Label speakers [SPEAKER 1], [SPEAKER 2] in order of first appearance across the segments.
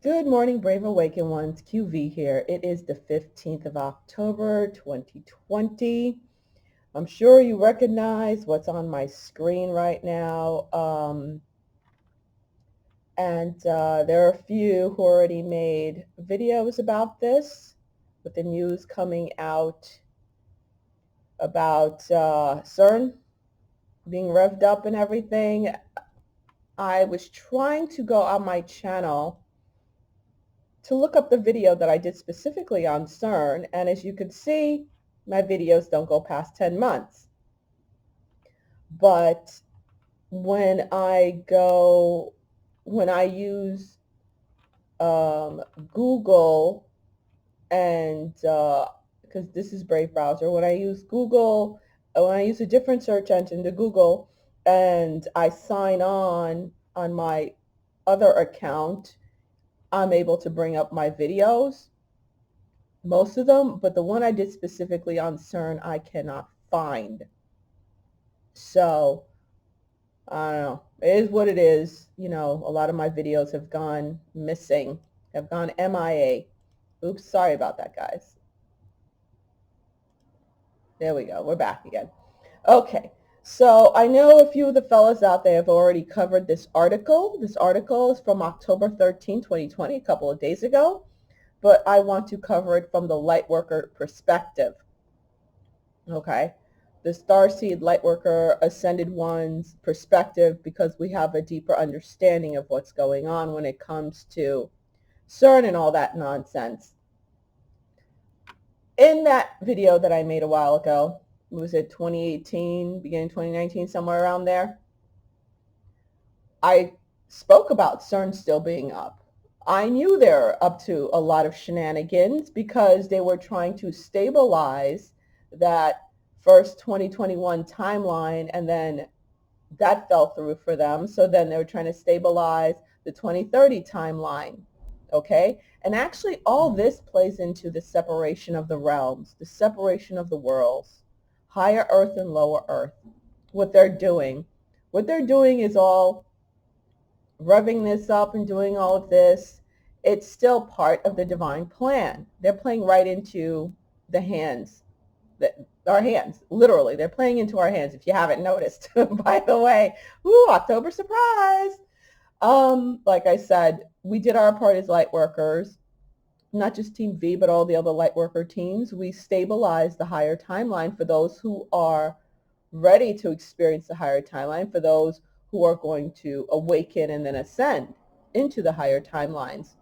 [SPEAKER 1] Good morning, brave awakened ones. QV here. It is the 15th of October, 2020. I'm sure you recognize what's on my screen right now. And there are a few who already made videos about this, with the news coming out about CERN being revved up and everything. I was trying to go on my channel to look up the video that I did specifically on CERN, and as you can see, my videos don't go past 10 months. But when I use Google and because this is Brave browser, when I use Google, when I use a different search engine to Google, and I sign on my other account, I'm able to bring up my videos, most of them, but the one I did specifically on CERN, I cannot find. So, I don't know. It is what it is. You know, a lot of my videos have gone missing, have gone MIA. Oops, sorry about that, guys. There we go. We're back again. Okay. So I know a few of the fellas out there have already covered this article. This article is from October 13, 2020, a couple of days ago, but I want to cover it from the Lightworker perspective. Okay. The Starseed Lightworker Ascended One's perspective, because we have a deeper understanding of what's going on when it comes to CERN and all that nonsense. In that video that I made a while ago, was it 2018, beginning 2019, somewhere around there, I spoke about CERN still being up. I knew they were up to a lot of shenanigans because they were trying to stabilize that first 2021 timeline, and then that fell through for them. So then they were trying to stabilize the 2030 timeline. Okay. And actually all this plays into the separation of the realms, the separation of the worlds, higher earth and lower earth. What they're doing is all revving this up and doing all of this. It's still part of the divine plan. They're playing right into the hands, our hands, literally. They're playing into our hands, if you haven't noticed. By the way, October surprise. Like I said, we did our part as light workers, not just Team V, but all the other light worker teams. We stabilized the higher timeline for those who are ready to experience the higher timeline, for those who are going to awaken and then ascend into the higher timelines.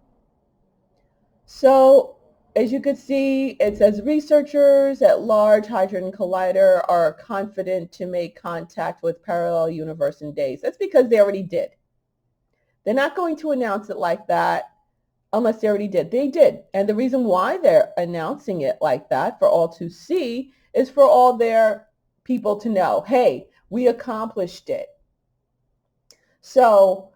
[SPEAKER 1] So as you can see, it says researchers at Large Hadron Collider are confident to make contact with parallel universe in days. That's because they already did. They're not going to announce it like that unless they already did. They did. And the reason why they're announcing it like that for all to see is for all their people to know, hey, we accomplished it. So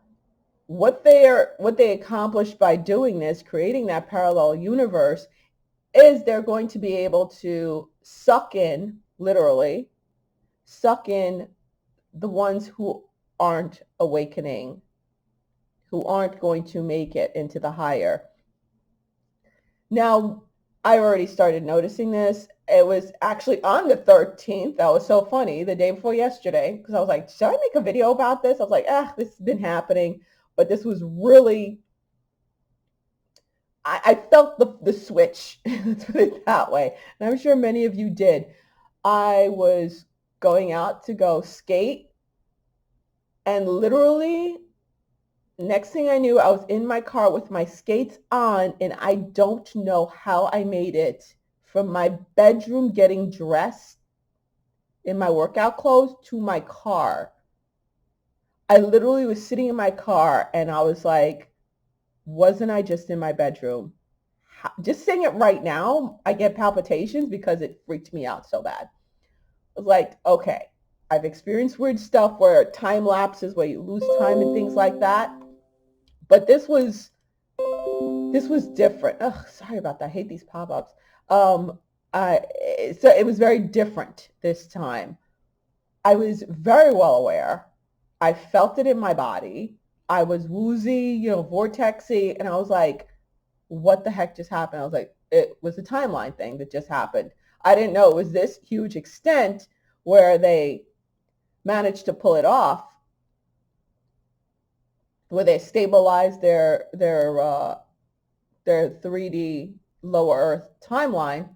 [SPEAKER 1] what they accomplished by doing this, creating that parallel universe, is they're going to be able to suck in, literally, suck in the ones who aren't awakening, who aren't going to make it into the higher. Now, I already started noticing this. It was actually on the 13th. That was so funny, the day before yesterday, because I was like, should I make a video about this? I was like, this has been happening. But this was really, I felt the switch, let's put it that way. And I'm sure many of you did. I was going out to go skate, and literally, next thing I knew, I was in my car with my skates on, and I don't know how I made it from my bedroom getting dressed in my workout clothes to my car. I literally was sitting in my car, and I was like, wasn't I just in my bedroom? Just saying it right now, I get palpitations because it freaked me out so bad. I was like, okay, I've experienced weird stuff where time lapses, where you lose time and things like that. But this was different. Oh, sorry about that. I hate these pop-ups. So it was very different this time. I was very well aware. I felt it in my body. I was woozy, vortexy, and I was like, what the heck just happened? I was like, it was a timeline thing that just happened. I didn't know it was this huge extent where they managed to pull it off, where they stabilized their 3D lower Earth timeline.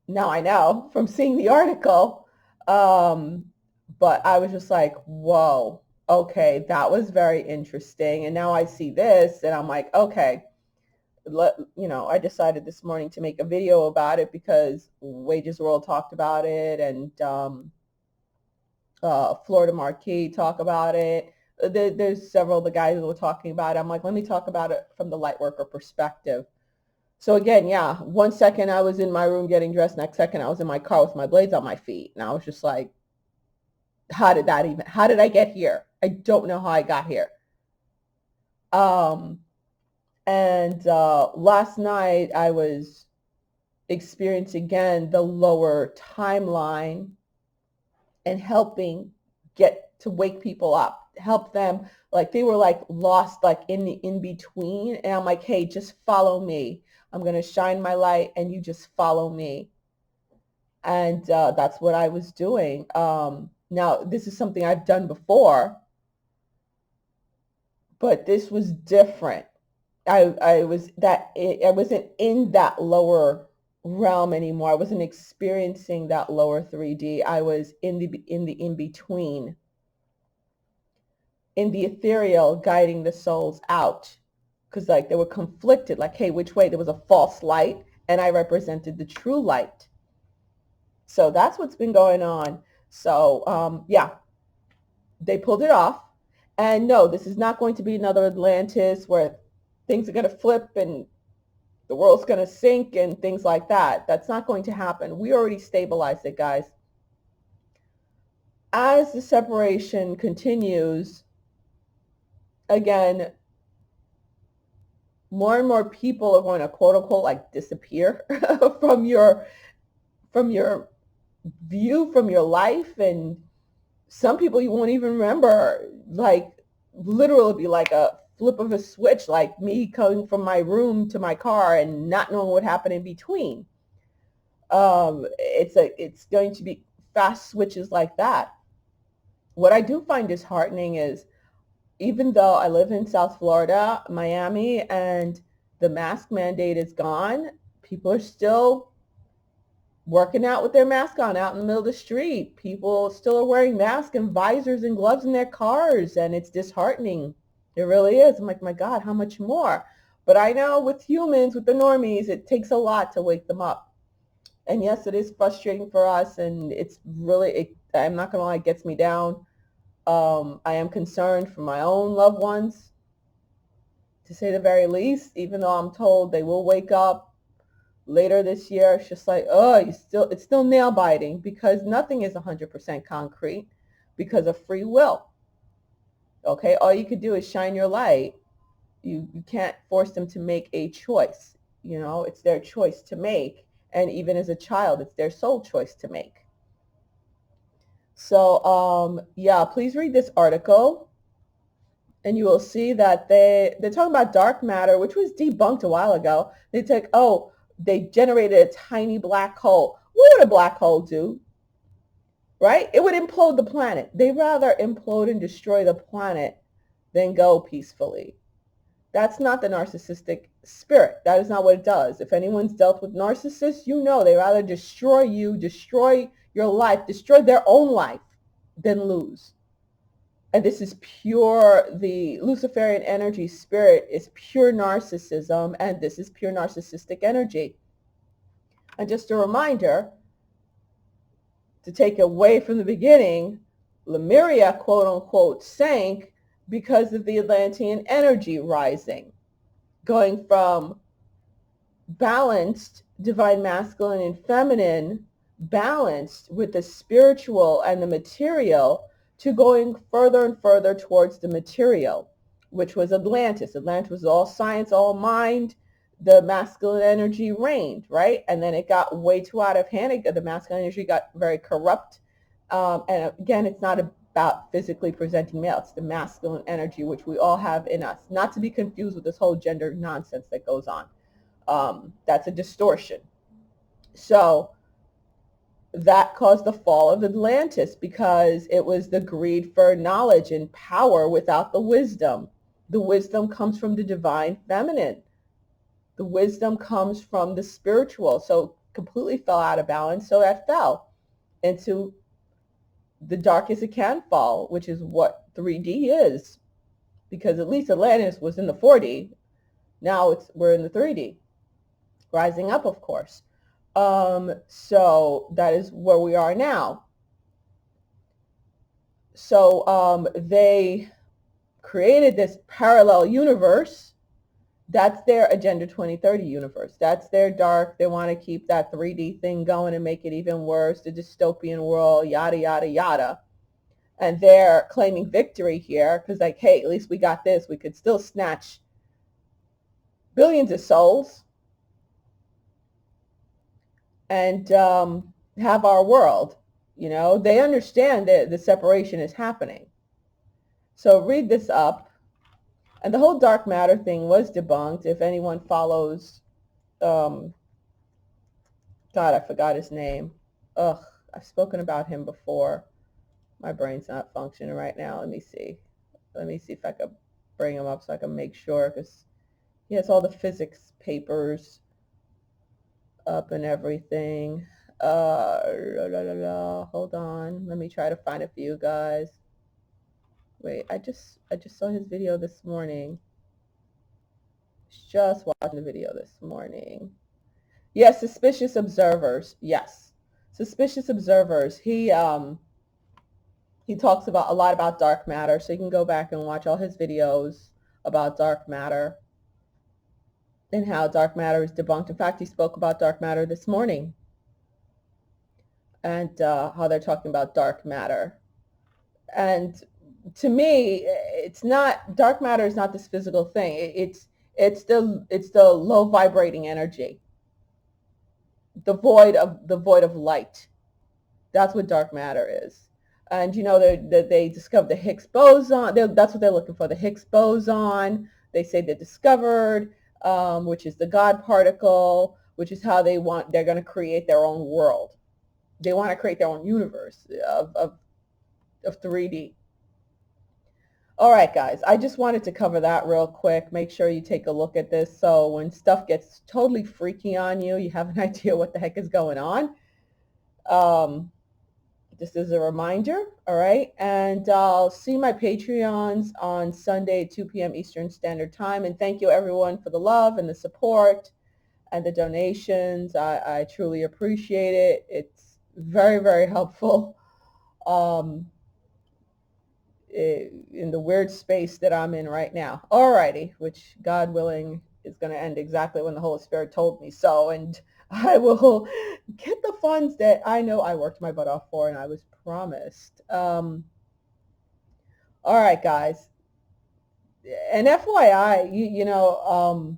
[SPEAKER 1] Now I know from seeing the article, but I was just like, whoa, okay, that was very interesting. And now I see this, and I'm like, okay, I decided this morning to make a video about it because Wages World talked about it, and Florida Marquee talk about it. There's several of the guys who were talking about it. I'm like, let me talk about it from the Lightworker perspective. So again, yeah, 1 second I was in my room getting dressed, next second I was in my car with my blades on my feet. And I was just like, how did I get here? I don't know how I got here. And last night I was experiencing again the lower timeline and helping get to wake people up, help them, like they were like lost, like in the in-between. And I'm like, hey, just follow me. I'm going to shine my light and you just follow me. And that's what I was doing. Now, this is something I've done before, but this was different. I wasn't in that lower realm anymore. I wasn't experiencing that lower 3D. I was in the in-between, in the ethereal, guiding the souls out. Because like they were conflicted, like, hey, which way? There was a false light, and I represented the true light. So that's what's been going on. So yeah, they pulled it off. And no, this is not going to be another Atlantis where things are going to flip and the world's going to sink and things like that. That's not going to happen. We already stabilized it, guys. As the separation continues, again, more and more people are going to quote unquote like disappear from your view, from your life. And some people you won't even remember, like literally be like a flip of a switch, like me coming from my room to my car and not knowing what happened in between. It's going to be fast switches like that. What I do find disheartening is, even though I live in South Florida, Miami, and the mask mandate is gone, people are still working out with their mask on out in the middle of the street. People still are wearing masks and visors and gloves in their cars, and it's disheartening. It really is. I'm like, my God, how much more? But I know with humans, with the normies, it takes a lot to wake them up. And yes, it is frustrating for us, and it's really, I'm not going to lie, it gets me down. I am concerned for my own loved ones, to say the very least, even though I'm told they will wake up later this year. It's just like, oh, it's still nail biting, because nothing is 100% concrete because of free will. Okay, all you could do is shine your light. You can't force them to make a choice. It's their choice to make. And even as a child, it's their sole choice to make. So yeah, please read this article, and you will see that they're talking about dark matter, which was debunked a while ago. They they generated a tiny black hole. What would a black hole do? Right? It would implode the planet. They'd rather implode and destroy the planet than go peacefully. That's not the narcissistic spirit. That is not what it does. If anyone's dealt with narcissists, they rather destroy you, destroy your life, destroy their own life than lose. And this is pure, the Luciferian energy spirit is pure narcissism, and this is pure narcissistic energy. And just a reminder, to take away from the beginning, Lemuria, quote unquote, sank because of the Atlantean energy rising, going from balanced divine masculine and feminine, balanced with the spiritual and the material, to going further and further towards the material, which was Atlantis. Atlantis was all science, all mind. The masculine energy reigned, right? And then it got way too out of hand. The masculine energy got very corrupt. And again, it's not about physically presenting male. It's the masculine energy, which we all have in us. Not to be confused with this whole gender nonsense that goes on. That's a distortion. So that caused the fall of Atlantis because it was the greed for knowledge and power without the wisdom. The wisdom comes from the divine feminine. The wisdom comes from the spiritual. So completely fell out of balance. So that fell into the darkest it can fall, which is what 3D is. Because at least Atlantis was in the 4D. Now we're in the 3D. Rising up, of course. So that is where we are now. So they created this parallel universe. That's their Agenda 2030 universe. That's their dark. They want to keep that 3D thing going and make it even worse, the dystopian world, yada, yada, yada. And they're claiming victory here because, like, hey, at least we got this. We could still snatch billions of souls and have our world. You know, they understand that the separation is happening. So read this up. And the whole dark matter thing was debunked. If anyone follows, God, I forgot his name. Ugh, I've spoken about him before. My brain's not functioning right now. Let me see. Let me see if I can bring him up so I can make sure, because he has all the physics papers up and everything. Hold on. Let me try to find it for you guys. Wait, I just saw his video this morning. Just watching the video this morning. Yes, Suspicious Observers. Yes, Suspicious Observers. He talks about a lot about dark matter, so you can go back and watch all his videos about dark matter and how dark matter is debunked. In fact, he spoke about dark matter this morning and how they're talking about dark matter. And to me, it's not, dark matter is not this physical thing. It's the low vibrating energy, the void of light. That's what dark matter is. And you know, they discovered the Higgs boson. That's what they're looking for, the Higgs boson. They say they discovered, which is the God particle, which is how they're going to create their own world. They want to create their own universe of 3D. All right, guys, I just wanted to cover that real quick. Make sure you take a look at this so when stuff gets totally freaky on you, you have an idea what the heck is going on. Just as a reminder, all right? And I'll see my Patreons on Sunday at 2 p.m. Eastern Standard Time. And thank you, everyone, for the love and the support and the donations. I truly appreciate it. It's very, very helpful in the weird space that I'm in right now. All righty, which, God willing, is going to end exactly when the Holy Spirit told me so. And I will get the funds that I know I worked my butt off for and I was promised. All right, guys. And FYI, you know,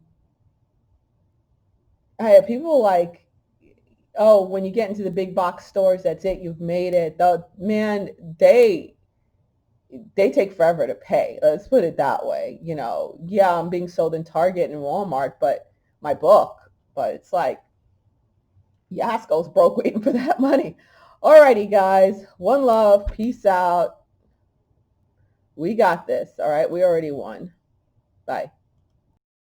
[SPEAKER 1] I have people like, oh, when you get into the big box stores, that's it, you've made it. Man, they take forever to pay. Let's put it that way. You know, yeah, I'm being sold in Target and Walmart, but it's like, Yasko's broke waiting for that money. Alrighty, guys. One love. Peace out. We got this. All right. We already won. Bye.